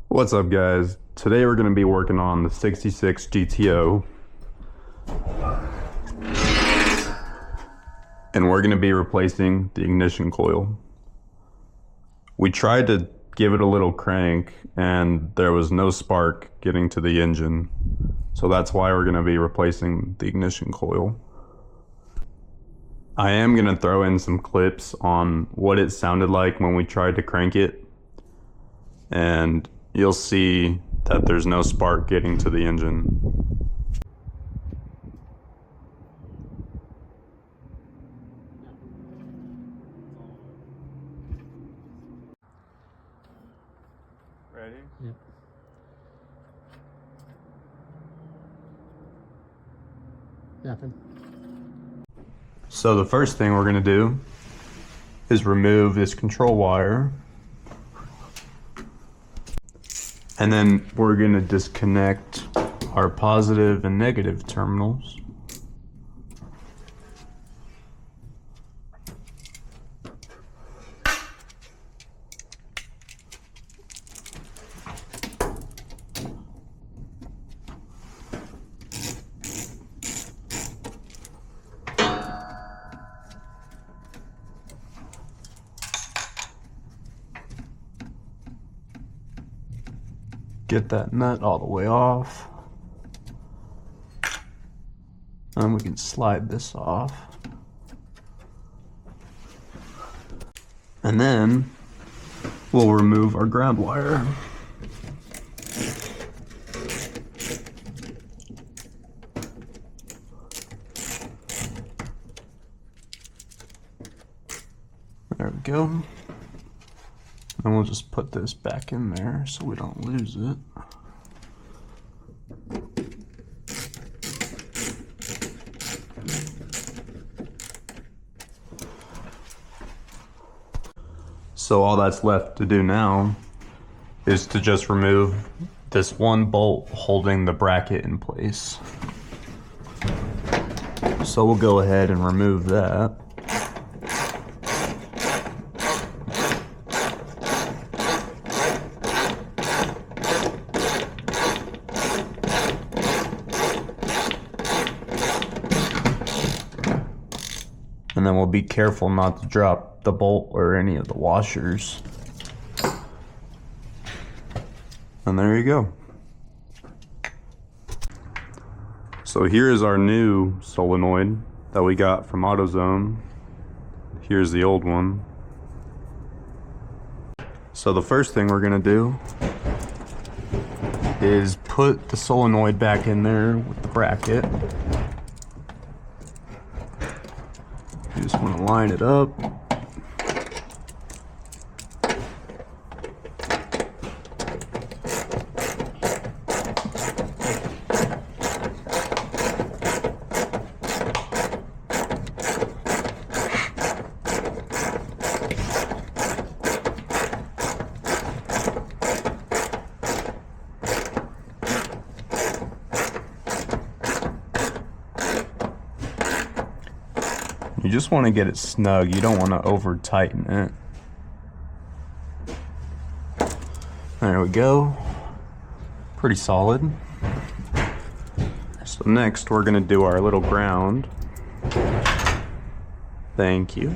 What's up, guys? Today we're going to be working on the 66 GTO, and we're going to be replacing the ignition coil. We tried to give it a little crank and there was no spark getting to the engine, so that's why we're going to be replacing the ignition coil. I am going to throw in some clips on what it sounded like when we tried to crank it, and you'll see that there's no spark getting to the engine. Ready? Yeah. Nothing. So the first thing we're going to do is remove this control wire. And then we're going to disconnect our positive and negative terminals. Get that nut all the way off. And we can slide this off. And then we'll remove our ground wire. There we go. And we'll just put this back in there so we don't lose it. So all that's left to do now is to just remove this one bolt holding the bracket in place. So we'll go ahead and remove that. And then we'll be careful not to drop the bolt or any of the washers. And there you go. So here is our new solenoid that we got from AutoZone. Here's the old one. So the first thing we're gonna do is put the solenoid back in there with the bracket. You just want to line it up. You just want to get it snug. You don't want to over tighten it. There we go. Pretty solid. So next we're going to do our little ground. Thank you.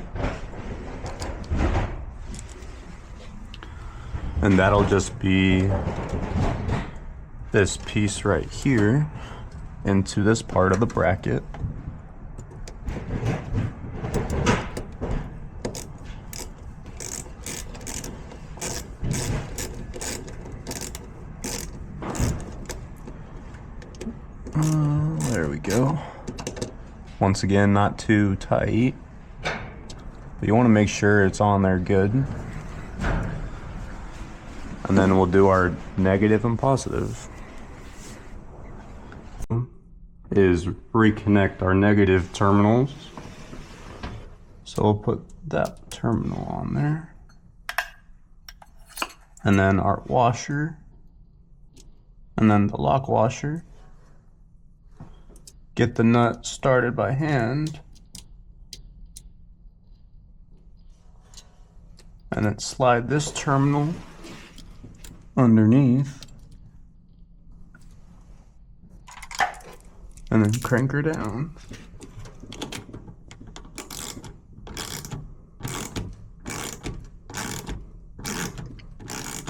And that'll just be this piece right here into this part of the bracket. There we go. Once again, not too tight, but you want to make sure it's on there good. And then we'll do our negative and positive. Is reconnect our negative terminals. So we'll put that terminal on there. And then our washer. And then the lock washer. Get the nut started by hand. And then slide this terminal underneath and then crank her down.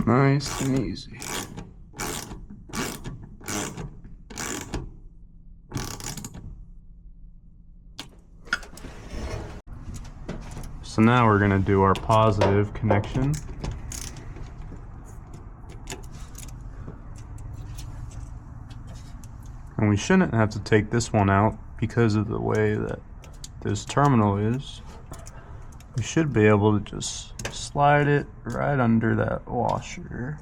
Nice and easy. So now we're going to do our positive connection. And we shouldn't have to take this one out because of the way that this terminal is. We should be able to just slide it right under that washer.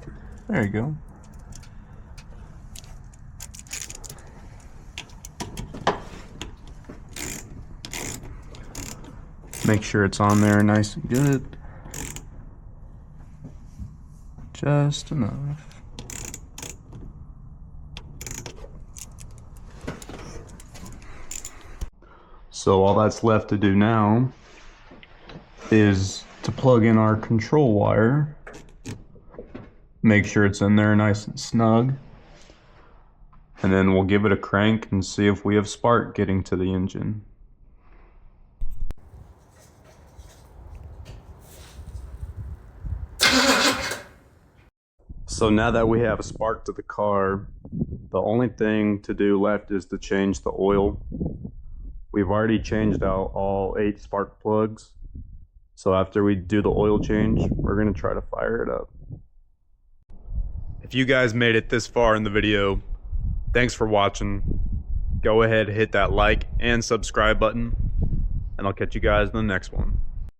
There you go. Make sure it's on there nice and good. Just enough. So all that's left to do now is to plug in our control wire. Make sure it's in there nice and snug. And then we'll give it a crank and see if we have spark getting to the engine. So now that we have a spark to the car, the only thing to do left is to change the oil. We've already changed out all 8 spark plugs. So after we do the oil change, we're gonna try to fire it up. If you guys made it this far in the video, thanks for watching. Go ahead, hit that like and subscribe button, and I'll catch you guys in the next one.